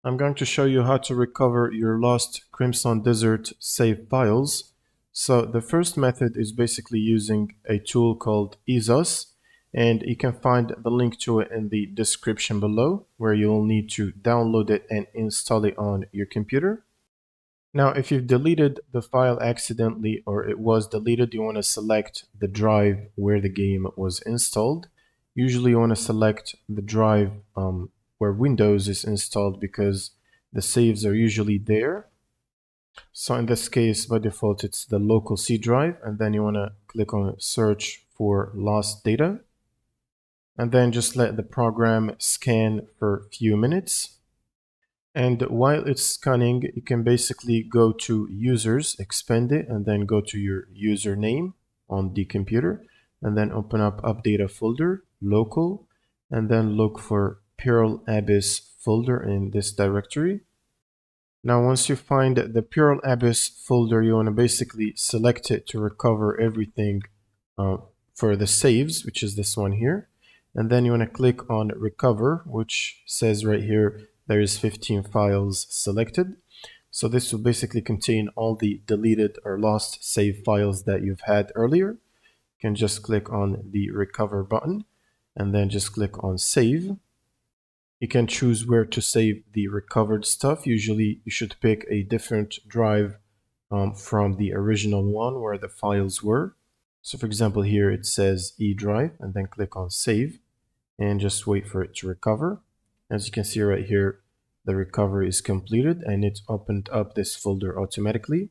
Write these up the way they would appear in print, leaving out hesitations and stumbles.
I'm going to show you how to recover your lost Crimson Desert save files. So the first method is basically using a tool called Ezos, and you can find the link to it in the description below, where you'll need to download it and install it on your computer. Now, if you've deleted the file accidentally or it was deleted, you want to select the drive where the game was installed. Usually you want to select the drive where Windows is installed because the saves are usually there. So in this case, by default, it's the local C drive, and then you want to click on search for lost data, and then just let the program scan for a few minutes. And while it's scanning, you can basically go to users, expand it, and then go to your username on the computer, and then open up UpData folder, local, and then look for Pearl Abyss folder in this directory. Now, once you find the Pearl Abyss folder, you want to basically select it to recover everything for the saves, which is this one here. And then you want to click on recover, which says right here, there is 15 files selected. So this will basically contain all the deleted or lost save files that you've had earlier. You can just click on the recover button and then just click on save. You can choose where to save the recovered stuff. Usually you should pick a different drive from the original one where the files were. So for example, here it says E drive, and then click on save and just wait for it to recover. As you can see right here, the recovery is completed and it opened up this folder automatically.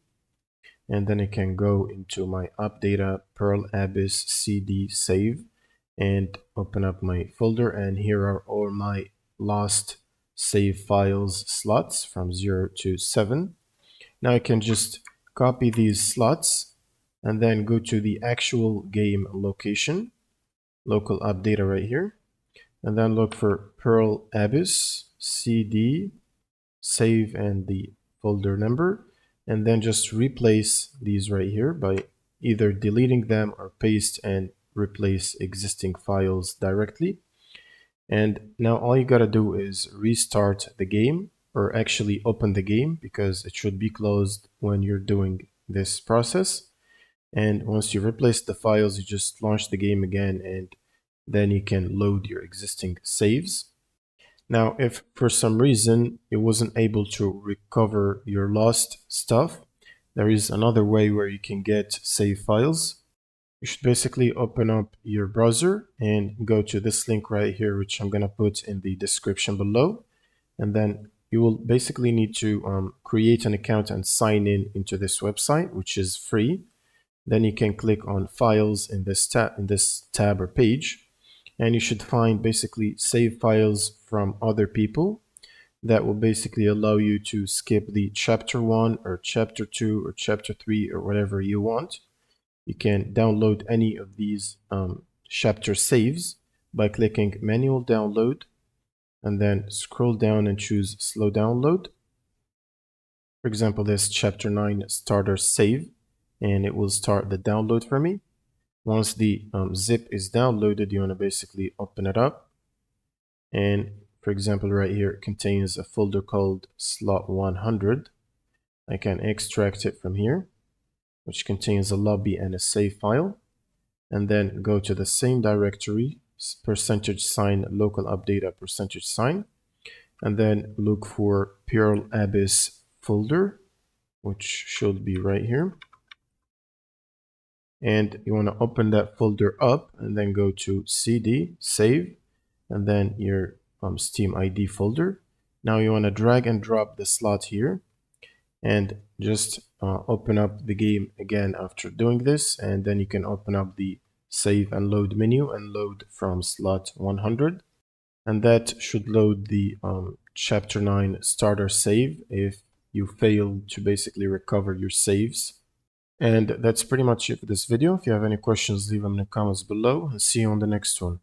And then I can go into my UpData Pearl Abyss CD save and open up my folder, and here are all my lost save files slots from 0 to 7. Now I can just copy these slots and then go to the actual game location, local UpData right here, and then look for Pearl Abyss CD save and the folder number, and then just replace these right here by either deleting them or paste and replace existing files directly. And now all you gotta do is restart the game, or actually open the game, because it should be closed when you're doing this process. And once you replace the files, you just launch the game again, and then you can load your existing saves. Now, if for some reason you wasn't able to recover your lost stuff, there is another way where you can get save files. You should basically open up your browser and go to this link right here, which I'm going to put in the description below. And then you will basically need to create an account and sign in into this website, which is free. Then you can click on files in this tab or page, and you should find basically save files from other people. That will basically allow you to skip the chapter 1 or chapter 2 or chapter 3 or whatever you want. You can download any of these chapter saves by clicking manual download and then scroll down and choose slow download. For example, this chapter 9 starter save, and it will start the download for me. Once the zip is downloaded, you want to basically open it up. And for example, right here, it contains a folder called slot 100. I can extract it from here, which contains a lobby and a save file. And then go to the same directory, %, local UpData %, and then look for Pearl Abyss folder, which should be right here. And you want to open that folder up and then go to CD, save, and then your Steam ID folder. Now you want to drag and drop the slot here and just open up the game again after doing this, and then you can open up the save and load menu and load from slot 100, and that should load the chapter 9 starter save if you fail to basically recover your saves. And that's pretty much it for this video. If you have any questions, leave them in the comments below, and see you on the next one.